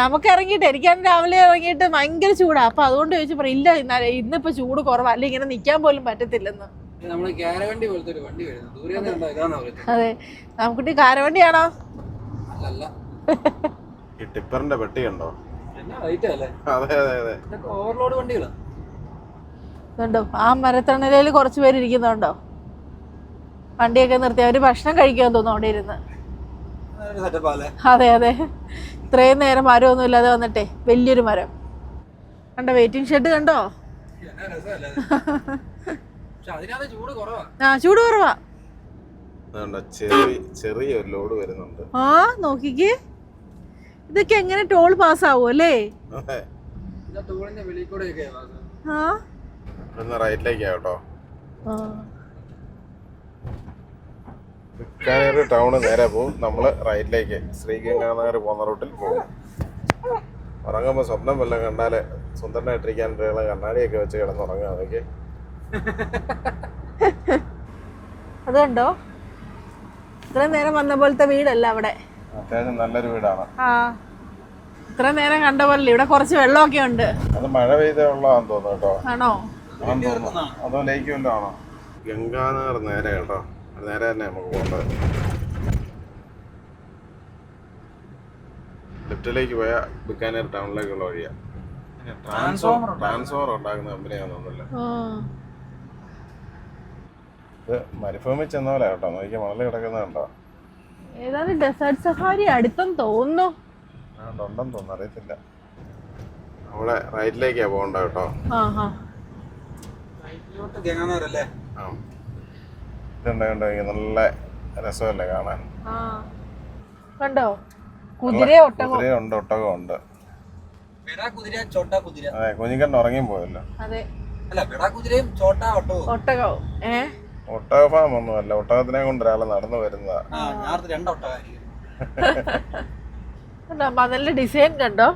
നമുക്ക് ഇറങ്ങിയിട്ട് എനിക്കാണ് രാവിലെ ഇറങ്ങിയിട്ട് ഭയങ്കര ചൂടാ. അപ്പൊ അതുകൊണ്ട് ചോദിച്ചു പറയും ഇല്ല ഇന്നിപ്പോ ചൂട് കുറവാ, അല്ലെ ഇങ്ങനെ നിക്കാൻ പോലും പറ്റത്തില്ലെന്ന്.
നമ്മള് കാരവണ്ടി പോലത്തെ ഒരു വണ്ടി വരുന്നത് ദൂരെ ഇതാന്ന് പറയുന്നത്.
അതെ, നമുക്കിട്ട് കാരവണ്ടിയാണോ?
അല്ലല്ല,
ഈ ടിപ്പറിന്റെ പെട്ടി ഉണ്ടോ?
എന്നാ റേറ്റ് അല്ലേ?
അതെ അതെ അതെ,
ഇതൊക്കെ ഓവർലോഡ് വണ്ടികളാ.
ഇതുണ്ടോ ആ മരത്തണലിൽ കുറച്ച് പേര് ഇരിക്കുന്നുണ്ടോ? വണ്ടിയൊക്കെ നിർത്തി അവര് ഭക്ഷണം കഴിക്കാൻ തോന്നുന്നു അവിടെ ഇരുന്ന്.
സെറ്റപ്പാ അല്ലേ?
അതെ അതെ, ഇത്രയും നേരം മരമൊന്നും ഇല്ലാതെ വന്നിട്ടേ വലിയൊരു മരം കണ്ടോ. വെയിറ്റിംഗ് ഷെഡ് കണ്ടോ?
എന്നാ രസമല്ലേ? പക്ഷെ അതിനകത്ത് ചൂട് കുറവാ.
ആ, ചൂട് കുറവാ.
ചെറിയൊരു ലോഡ് വരുന്നുണ്ട്.
ആ നോക്കിക്കേ, ഇതൊക്കെ എങ്ങനെ ടോൾ പാസ് ആവും അല്ലേ?
ടോളിന്റെ വെളിയിൽ കൂടെ ഒക്കെ
ആ,
റൈറ്റിലേക്കാ കേട്ടോ. ബിക്കാനേർ ടൗണ് നേരെ പോകും, നമ്മള് റൈറ്റിലേക്ക് ശ്രീഗംഗാനഗർ പോകുന്ന റൂട്ടിൽ പോകും. ഉറങ്ങുമ്പോ സ്വപ്നം വല്ലതും കണ്ടാല് സുന്ദരനായിട്ടിരിക്കാൻ കണ്ണാടിയൊക്കെ വെച്ച് കിടന്നുറങ്ങുക. അതൊക്കെ
അതുണ്ടോ ഇത്രയും നേരം വന്ന പോലത്തെ വീടല്ല അവിടെ.
അത്യാവശ്യം നല്ലൊരു വീടാണ്.
ആ, ഇത്ര നേരം കണ്ട പോലെ ഇവിടെ കുറച്ച് വെള്ളമൊക്കെ ഉണ്ട്.
അത് മഴ പെയ്തുള്ളതാന്ന് തോന്നുന്നു കേട്ടോ.
ആണോ?
അതോ ലേക്ക് വല്ലതും ആണോ? ഗംഗാനഗർ നേരെ കേട്ടോ, നേരെ തന്നെ നമുക്ക് പോകേണ്ടത്. ലെഫ്റ്റിലേക്ക് പോയാൽ ബിക്കാനേർ ടൗണിലേക്കുള്ള വഴിയാ. ട്രാൻസ്ഫോമർ ഉണ്ടാക്കുന്ന കമ്പനിയാന്ന് തോന്നുന്നില്ല. ഇത് മരുഭൂമി ചെന്ന പോലെ കേട്ടോ, നോക്കി മണല് കിടക്കുന്നത് കണ്ടോ?
ഏതാണ് ഡെസേർട്ട് സഫാരി അടുത്തെന്ന് തോന്നുന്നു.
ഉണ്ടെന്ന് തോന്നുന്നു, അറിയത്തില്ല. അവിടെ റൈറ്റിലേക്കാ പോകണ്ട കേട്ടോ. ആ, ഇതുണ്ട് നല്ല രസമല്ലേ കാണാൻ.
കണ്ടോ കുതിരയുണ്ട്,
ഒട്ടകമുണ്ട്. അതെ, കുഞ്ഞിക്കണ്ണൻ ഉറങ്ങിയും പോയല്ലോ.
അതെ, ഒട്ടകവും.
ഒട്ടക ഫാം ഒന്നുമല്ല, ഒട്ടകത്തിനെ കൊണ്ട് ഒരാളെ നടന്നു വരുന്നതാ.
നല്ല ഡിസൈൻ കണ്ടോ?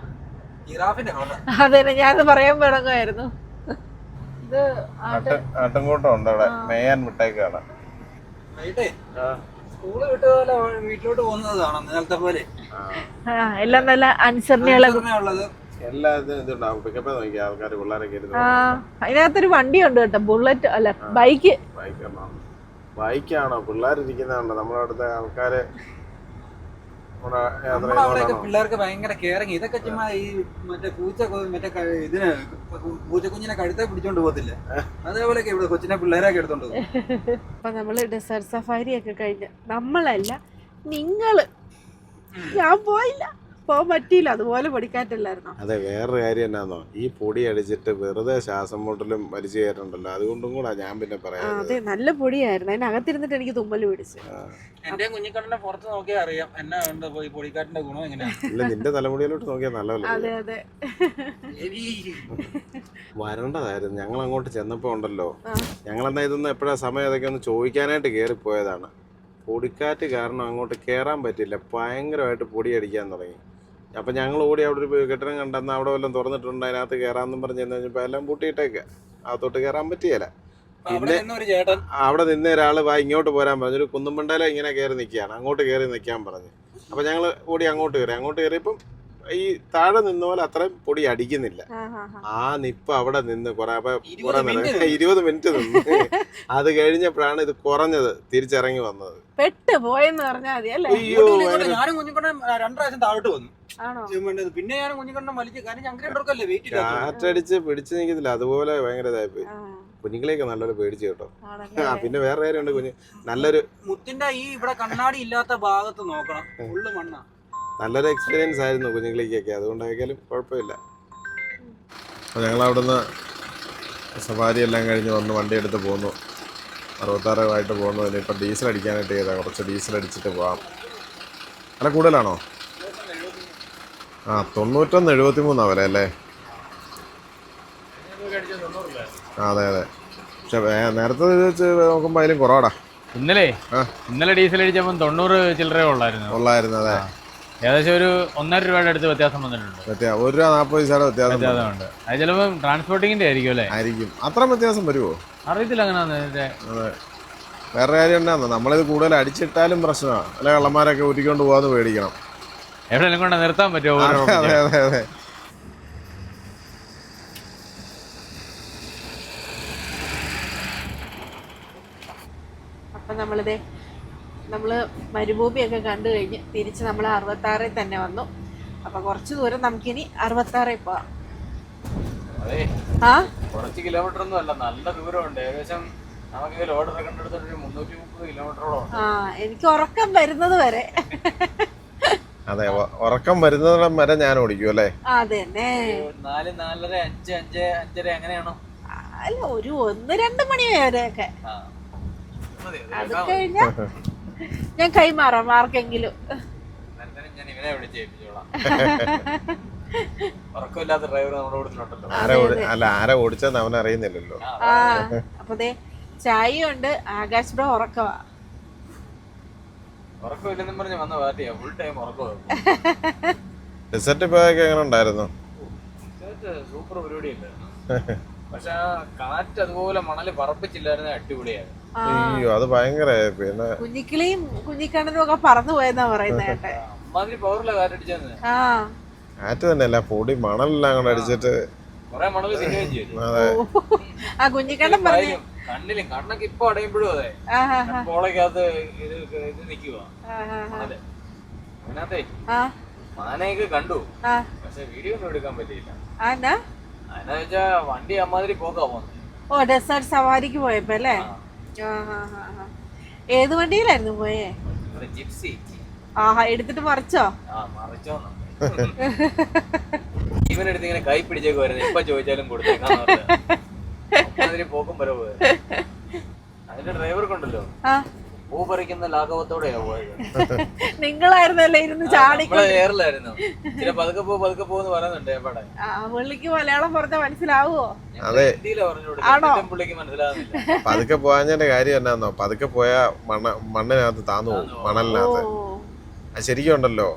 അതെ, ഞാനത് പറയാൻ തുടങ്ങുമായിരുന്നു. ഇത്
ആട്ടുംകൂട്ടം ഉണ്ട് അവിടെ, മേയാൻ വിട്ടേക്കാണ്.
സ്കൂള് വിട്ടുപോലെ വീട്ടിലോട്ട് പോകുന്നതാണ് നേരത്തെ പോലെ.
എല്ലാം നല്ല അനുസരണയുള്ള
എല്ലാ ഇതുണ്ടാവും. പിക്കപ്പ് നോക്കി ആൾക്കാർ പിള്ളേരൊക്കെ
അതിനകത്തൊരു വണ്ടിയുണ്ട് കേട്ടോ, ബുള്ളറ്റ് അല്ല ബൈക്ക്.
ബൈക്കാണോ? പിള്ളേരിരിക്കുന്നുണ്ടോ? നമ്മുടെ അവിടുത്തെ ആൾക്കാര്
പിള്ളേർക്ക് ഭയങ്കര കെയറിങ്. ഇതൊക്കെ ചുമ്മാ ഈ മറ്റേ ഇതിന് പൂച്ചക്കുഞ്ഞിനെ കഴുത്തെ പിടിച്ചോണ്ട് പോകത്തില്ല, അതേപോലെയൊക്കെ ഇവിടെ കൊച്ചിനെ പിള്ളേരൊക്കെ എടുത്തോണ്ട് പോകും.
അപ്പൊ നമ്മള് ഡെസേർട്ട് സഫാരി ഒക്കെ കഴിഞ്ഞ നമ്മളല്ല നിങ്ങള്, ഞാൻ പോയില്ല, പോകാൻ പറ്റിയില്ല, അതുപോലെ പൊടിക്കാറ്റല്ലായിരുന്നോ?
അതെ, വേറൊരു കാര്യം എന്നാന്നോ, ഈ പൊടി അടിച്ചിട്ട് വെറുതെ ശ്വാസം മുട്ടലും വലിച്ചു കയറ്റുണ്ടല്ലോ, അതുകൊണ്ടും കൂടാ ഞാൻ പിന്നെ പറയാം.
അതെ, നല്ല പൊടിയായിരുന്നു, അതിനകത്തിരുന്നിട്ട് എനിക്ക് തുമ്മല് പിടിച്ചു.
എന്റെ കുഞ്ഞിക്കണ്ണനെ പുറത്ത് നോക്കിയാൽ അറിയാം എന്നാ ഉണ്ട് ഈ പൊടിക്കാറ്റിന്റെ ഗുണം എങ്ങനെയാ.
ഇല്ല, നിന്റെ തലമുടിയിലോട്ട് നോക്കിയാൽ നല്ലതല്ലേ.
അതെ അതെ,
വരേണ്ടതായിരുന്നു. ഞങ്ങൾ അങ്ങോട്ട് ചെന്നപ്പോ ഉണ്ടല്ലോ, ഞങ്ങളെന്നാ ഇതൊന്നും എപ്പോഴാ സമയം അതൊക്കെ ഒന്ന് ചോദിക്കാനായിട്ട് കയറിപ്പോയതാണ്. പൊടിക്കാറ്റ് കാരണം അങ്ങോട്ട് കയറാൻ പറ്റില്ല, ഭയങ്കരമായിട്ട് പൊടി അടിക്കാൻ തുടങ്ങി. അപ്പം ഞങ്ങൾ ഓടി അവിടെ ഒരു കെട്ടിടം കണ്ടെന്ന് അവിടെ വല്ലതും തുറന്നിട്ടുണ്ട്, അതിനകത്ത് കയറാമെന്നും പറഞ്ഞ് ചെന്ന് കഴിഞ്ഞപ്പോൾ എല്ലാം പൂട്ടിയിട്ടേക്ക്, അകത്തോട്ട് കയറാൻ പറ്റിയല്ല. പിന്നെ അവിടെ നിന്ന് ഒരാൾ ഇങ്ങോട്ട് പോരാൻ പറഞ്ഞു, ഒരു കുന്നുമണ്ടയില ഇങ്ങനെ കയറി നിൽക്കുകയാണ്, അങ്ങോട്ട് കയറി നിൽക്കാൻ പറഞ്ഞു. അപ്പം ഞങ്ങൾ ഓടി അങ്ങോട്ട് കയറിയപ്പം ഈ താഴെ നിന്ന പോലെ അത്രയും പൊടി അടിക്കുന്നില്ല.
ആ, ആ, ആ.
ആ നിപ്പ് അവിടെ നിന്ന് കുറെ
20 മിനിറ്റ്
20 മിനിറ്റ് നിന്ന് അത് കഴിഞ്ഞപ്പോഴാണ് ഇത് കുറഞ്ഞത്, തിരിച്ചിറങ്ങി വന്നത്.
പെട്ട് പോയെന്ന് പറഞ്ഞാൽ മതി അല്ലേ?
അയ്യോ
ഞാനും കുഞ്ഞിക്കണ്ണൻ 2 പ്രാവശ്യം താഴോട്ട് വന്നു.
ആണോ?
പിന്നെ ഞാനും കുഞ്ഞിക്കണ്ണൻ വലിച്ച്, കാരണം ഞങ്ങൾക്ക് രണ്ടുപേർക്കല്ലേ വെയിറ്റ് ഇല്ല.
കാറ്റടിച്ച് പിടിച്ചു നിൽക്കുന്നില്ല, അതുപോലെ ഭയങ്കര ഇതായിപ്പോയി.
ആ,
കുഞ്ഞുങ്ങളെയൊക്കെ നല്ലൊരു പേടിച്ചു കേട്ടോ.
ആണല്ലേ?
പിന്നെ വേറെ കാര്യമുണ്ട്, കുഞ്ഞ് നല്ലൊരു
മുത്തിന്റെ ഈ ഇവിടെ കണ്ണാടി ഇല്ലാത്ത ഭാഗത്ത് നോക്കണം, ഫുള്ള് മണ്ണ.
നല്ലൊരു എക്സ്പീരിയൻസ് ആയിരുന്നു കുഞ്ഞുങ്ങളിലേക്കൊക്കെ, അതുകൊണ്ടായാലും കുഴപ്പമില്ല. അപ്പോൾ ഞങ്ങൾ അവിടുന്ന് സഫാരി എല്ലാം കഴിഞ്ഞ് വന്ന് വണ്ടി എടുത്ത് പോന്നു. 66 പോകുന്നു. ഇനിയിപ്പോൾ ഡീസൽ അടിക്കാനായിട്ട് ചെയ്താൽ കുറച്ച് ഡീസൽ അടിച്ചിട്ട് പോകാം. അല്ല കൂടുതലാണോ? ആ 91-73 വില അല്ലേ? അതെ അതെ. പക്ഷെ നേരത്തെ വെച്ച് നോക്കുമ്പോൾ അതിലും കുറവാടാ.
ഇന്നലെ ഡീസൽ അടിച്ചപ്പോൾ 90 ചില്ലറ
ഉള്ളായിരുന്നു. അതെ,
ഏകദേശം ഒരു 1.5 രൂപയുടെ അടുത്ത് വ്യത്യാസം വന്നിട്ടുണ്ട്.
₹1.40 വ്യത്യാസമുണ്ട്.
അത് ചിലപ്പോൾ ട്രാൻസ്പോർട്ടിങ്ങിന്റെ ആയിരിക്കും അല്ലേ?
ആയിരിക്കും. അത്ര വ്യത്യാസം വരുമോ
അറിയത്തില്ല അങ്ങനെയാന്ന്.
അതെ. വേറെ കാര്യം എന്നാന്ന്, നമ്മളിത് കൂടുതൽ അടിച്ചിട്ടാലും പ്രശ്നമാണ്. അല്ല കള്ളന്മാരൊക്കെ ഊറ്റിക്കൊണ്ട് പോകാന്ന് പേടിക്കണം.
എവിടെയെങ്കിലും കൊണ്ട് നിർത്താൻ പറ്റുമോ?
അതെ അതെ അതെ.
അപ്പം നമ്മള് മരുഭൂമിയൊക്കെ കണ്ടു കഴിഞ്ഞ് തിരിച്ച് നമ്മൾ 66 തന്നെ വന്നു. അപ്പൊ കുറച്ച് ദൂരം നമുക്കിനി 66 പോവാം.
അതെ,
ആ
കുറച്ച് കിലോമീറ്റർ ഒന്നും അല്ല, നല്ല ദൂരമുണ്ട്. ഏകദേശം നമുക്ക് ലോഡ് ഇറക്കേണ്ടടുത്ത് 330 കിലോമീറ്ററോളം.
ആ എനിക്ക് ഉറക്കം വരുന്നത് വരെ.
അതെ, ഉറക്കം വരുന്നിടം വരെ ഞാൻ ഓടിക്കും അല്ലേ?
അതന്നെ.
4, 4:30, 5, 5:30 അങ്ങനെയാണോ?
അല്ല, ഒരു 1-2 മണി വരെയൊക്കെ. അത് കഴിഞ്ഞാ ഞാൻ കൈമാറാം ആർക്കെങ്കിലും.
ഞാൻ ഇവനെ വിളിച്ചേൽപ്പിച്ചോളാം. ഉറക്കമില്ലാത്ത ഡ്രൈവർ നമ്മുടെ കൂട്ടത്തിലുണ്ടല്ലോ.
ആരാ ഓടിച്ചെന്ന് അവൻ അറിയുന്നില്ലല്ലോ.
ആ അപ്പൊ ചായയുണ്ട്. ആകാശ് ബ്രോ ഉറക്കവാ.
ഉറക്കമില്ലെന്നും പറഞ്ഞ് വന്ന പാർട്ടിയാ, ഫുൾ ടൈം ഉറക്കമായിരുന്നു.
റിസൾട്ട് പോയൊക്കെ എങ്ങനെ ഉണ്ടായിരുന്നു?
സൂപ്പർ പരിപാടിയല്ലായിരുന്നു. പക്ഷെ ആ കാറ്റ് അതുപോലെ മണല് പറപ്പിച്ചില്ലായിരുന്നു, അടിപൊളിയായിരുന്നു.
അയ്യോ, അത് ഭയങ്കര. പിന്നെ
കുഞ്ഞിക്കിളിയും കുഞ്ഞിക്കണ്ണനും ഒക്കെ പറന്നു പോയെന്നാ പറയുന്നത് കേട്ടെ.
അമ്മാതിരി പവറിലെ കാറ്റടിച്ചെന്ന്.
കാറ്റ് തന്നെയല്ല, പൊടി മണലെല്ലാം കൂടെ അടിച്ചിട്ട്
കൊറേ മണല് തിന്നുകയും ചെയ്തു.
അതെ.
ആ കുഞ്ഞിക്കണ്ണൻ പറഞ്ഞു
കണ്ണിലും കണ്ണൊക്കെ ഇപ്പൊ അടയുമ്പോഴും അതെ, പോളക്കകത്ത് ഇത് നിക്കുവാ മണല്. അതിനകത്തെ മാനയൊക്കെ കണ്ടു, പക്ഷെ വീഡിയോ ഒന്നും എടുക്കാൻ പറ്റിയില്ല. അതിനാ വെച്ചാ വണ്ടി അമ്മാതിരി പോക്കാ പോകുന്നത്.
ഓ, ഡെസേർട്ട് സവാരിക്ക് പോയപ്പോ അല്ലേ? ഏത് വണ്ടിയിലായിരുന്നു പോയേ?
ജിപ്സി.
ആഹാ, എടുത്തിട്ട് മറിച്ചോ?
മറിച്ചോന്നോ. ഇവനെടുത്ത് ഇങ്ങനെ കൈ പിടിച്ചേക്ക് വരുന്നത്, ഇപ്പൊ ചോദിച്ചാലും കൊടുത്തേക്കാന്ന് പറഞ്ഞ പോക്കും വരവ്. അതിന്റെ ഡ്രൈവർക്കുണ്ടല്ലോ, പൂ പറിക്കുന്ന ലാഘവത്തോടെയാ പോയത്.
നിങ്ങളായിരുന്നല്ലേ ഇരുന്ന് ചാടി
ഏറിലായിരുന്നു. ചില പതുക്കെ പോന്ന് പറയുന്നുണ്ട്. എവിടെ
പുള്ളിക്ക് മലയാളം പറഞ്ഞാൽ മനസ്സിലാവോ?
അതെ,
പുള്ളിക്ക് മനസ്സിലാവുന്നില്ല.
പതുക്കെ പോകാഞ്ഞതിന്റെ കാര്യം എന്നാന്നോ, പതുക്കെ പോയാ മണ്ണിനകത്ത് താന്നു പോകും, മണലിനകത്ത്. അത് ശരിക്കും ഉണ്ടല്ലോ,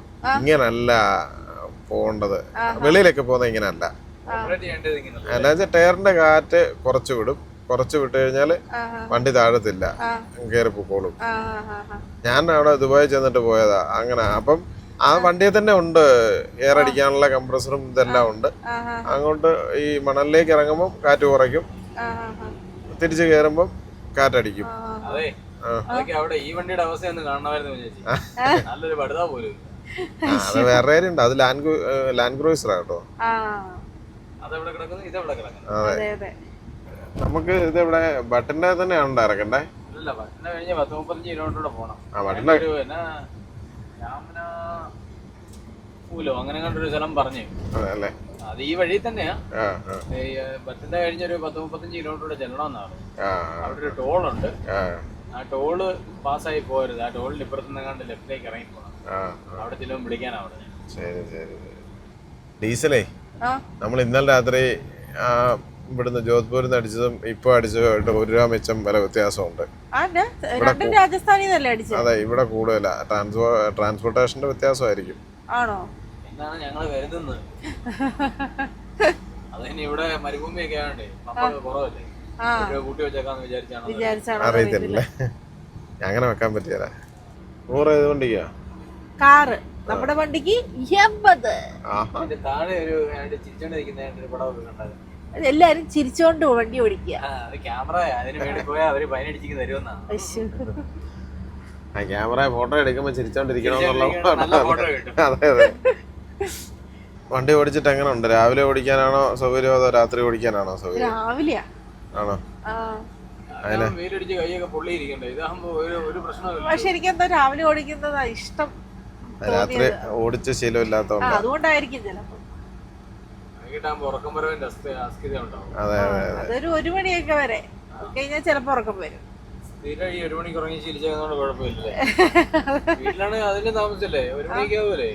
ഇങ്ങനല്ല പോണ്ടത്. വെളിയിലൊക്കെ പോകുന്നത് ഇങ്ങനല്ല. എന്നാ വെച്ചാൽ ടയറിന്റെ കാറ്റ് കുറച്ച് വിടും, കുറച്ച് വിട്ട് കഴിഞ്ഞാല് വണ്ടി താഴത്തില്ല, കയറി പൊക്കോളും. ഞാൻ അവിടെ ദുബായി ചെന്നിട്ട് പോയതാ അങ്ങനെ. അപ്പം ആ വണ്ടിയെ തന്നെ ഉണ്ട് എയർ അടിക്കാനുള്ള കംപ്രസറും ഇതെല്ലാം ഉണ്ട്. അങ്ങോട്ട് ഈ മണലിലേക്ക് ഇറങ്ങുമ്പോൾ കാറ്റ് കുറയ്ക്കും, തിരിച്ച് കയറുമ്പോൾ കാറ്റടിക്കും.
അതെ, അതൊക്കെ അവിടെ ഈ വണ്ടിയുടെ അവസ്ഥ ഒന്ന് കാണണമായിരുന്നു ചേച്ചി. നല്ലൊരു പടുതാ പോലും.
അത് വേറെ കാര്യമുണ്ട്, അത് ലാൻഡ് ക്രൂയിസറാ കേട്ടോ.
അതെവിടെ കിടക്കുന്നു, ഇതെവിടെ കിടക്കുന്നു.
അതെ, നമുക്ക് ഇത് ഇവിടെ ബട്ടന്റെ തന്നെയാണ് ഇറക്കണ്ടേ?
അല്ല, ബട്ടനെ കഴിഞ്ഞ് 10-35 കിലോമീറ്റർ പോണം. അങ്ങനെ കണ്ടൊരു സ്ഥലം പറഞ്ഞു. അത് ഈ വഴി തന്നെയാ. ബട്ടന്റെ കഴിഞ്ഞൊരു 10-35 കിലോമീറ്റർ ചെല്ലണമെന്നാണ്. അവിടെ ഒരു ടോളുണ്ട്. ആ ടോള് പാസ്സായി പോകരുത്. ആ ടോളിന്റെ ഇപ്പുറത്തുനിന്ന് കണ്ട് ലെഫ്റ്റിലേക്ക് ഇറങ്ങി പോകണം. അവിടെ ചെല്ലുമ്പോൾ വിളിക്കാനാ അവിടെ.
ശരി. ഡീസലേ നമ്മൾ ഇന്നലെ രാത്രി ഇവിടുന്ന് ജോധ്പൂരിൽ നിന്ന് അടിച്ചതും ഇപ്പൊ അടിച്ചതുമായിട്ട് 1 രൂപ മെച്ചം വില വ്യത്യാസമുണ്ട്. അതെ, ഇവിടെ കൂടുതലാ. ട്രാൻസ്പോർട്ടേഷന്റെ വ്യത്യാസമായിരിക്കും.
ആണോ
എന്നാണ് ഞങ്ങള് കരുതുന്നത്. അതിന് ഇവിടെ മരുഭൂമിയൊക്കെ ആവണ്ടേ, നമ്മൾ കുറവല്ലേ, കൂട്ടി വെച്ചേക്കാന്ന് വിചാരിച്ചാണോ?
അറിയത്തില്ലേ, അങ്ങനെ വെക്കാൻ പറ്റിയല്ല. 100 ഏതുകൊണ്ടിരിക്കുക?
കാറ് നമ്മുടെ വണ്ടിക്ക് 80.
ആഹാ.
അതിന്റെ താഴെ ഒരു ചിരിച്ചോണ്ട് നിൽക്കുന്ന ഒരു പടമൊക്കെ കണ്ടത്.
എല്ലാരും ചിരിച്ചോണ്ട് വണ്ടി ഓടിക്കുക.
അത് ക്യാമറ അതിന് വേണ്ടി പോയാൽ അവര് ഫൈനടിച്ചിട്ട് തരുമെന്നാണ്.
ആ ക്യാമറ ഫോട്ടോ എടുക്കുമ്പോ ചിരിച്ചോണ്ടിരിക്കണമെന്നുള്ള
നല്ല ഫോട്ടോ കിട്ടും.
അതെ അതെ. വണ്ടി ഓടിച്ചിട്ട് എങ്ങനെ ഉണ്ട്? രാവിലെ ഓടിക്കാനാണോ സൗകര്യം അതോ രാത്രി ഓടിക്കാനാണോ സൗകര്യം?
രാവിലെയാ.
ആണോ?
വെയിലടിച്ച് കൈയൊക്കെ പൊള്ളിയിരിക്കണ്ടേ. ഇതാകുമ്പോ ഒരു പ്രശ്നമില്ല.
പക്ഷെ എനിക്കെന്താ രാവിലെ ഓടിക്കുന്നതാ ഇഷ്ടം.
രാത്രി ഓടിച്ച ശീലമില്ലാത്തോണ്ട്
അതുകൊണ്ടായിരിക്കും ചിലപ്പോ.
വൈകിട്ടാകുമ്പോ ഉറക്കം വരവിന്റെ അസ്ഥിത ഉണ്ടാവും.
അതെ അതെ അതെ.
അതൊരു 1 മണിയൊക്കെ വരെ കഴിഞ്ഞാൽ ചിലപ്പോ ഉറക്കം വരും.
സ്ഥിരം ഈ 1 മണിക്ക് ഉറങ്ങി ശീലിച്ചതുകൊണ്ട് കുഴപ്പമില്ലേ. വീട്ടിലാണ് അതിന് താമസിച്ചല്ലേ 1 മണിക്ക് ആവൂലേ.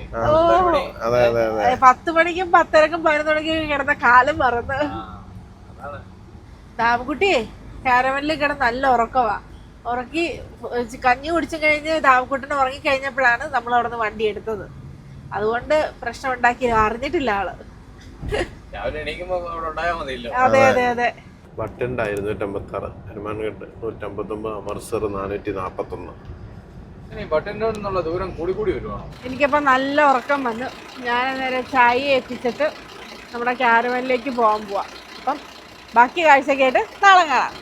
അതെ അതെ അതെ.
10 മണിക്കും 10:30ക്കും 11 മണിക്കും കിടന്ന കാലം മറന്ന്. ദാമക്കുട്ടിയെ കാരവനിൽ കിടന്ന് നല്ല ഉറക്കവാ. ഉറക്കി കഞ്ഞി കുടിച്ചു കഴിഞ്ഞ് ദാമക്കുട്ടനെ ഉറങ്ങി കഴിഞ്ഞപ്പോഴാണ് നമ്മൾ അവിടെ നിന്ന് വണ്ടി എടുത്തത്. അതുകൊണ്ട് പ്രശ്നം ഉണ്ടാക്കി അറിഞ്ഞിട്ടില്ല ആള്.
രാവിലെ എണീക്കുമ്പോ അവിടെ ഉണ്ടായാൽ മതിയല്ലോ.
അതെ അതെ അതെ.
ബട്ടൻ്റെ 256, ഹനുമാൻഗഡ് 159, അമൃത്സർ 441.
ബട്ടൻ്റെ നിന്നുള്ള ദൂരം കൂടി കൂടി വരുവാണോ?
എനിക്കപ്പോൾ നല്ല ഉറക്കം വന്നു. ഞാൻ നേരെ ചായ എത്തിച്ചിട്ട് നമ്മുടെ കാരവനിലേക്ക് പോകാൻ പോവാം. അപ്പം ബാക്കി കാഴ്ചയൊക്കെ ആയിട്ട് നാളെ കാണാം.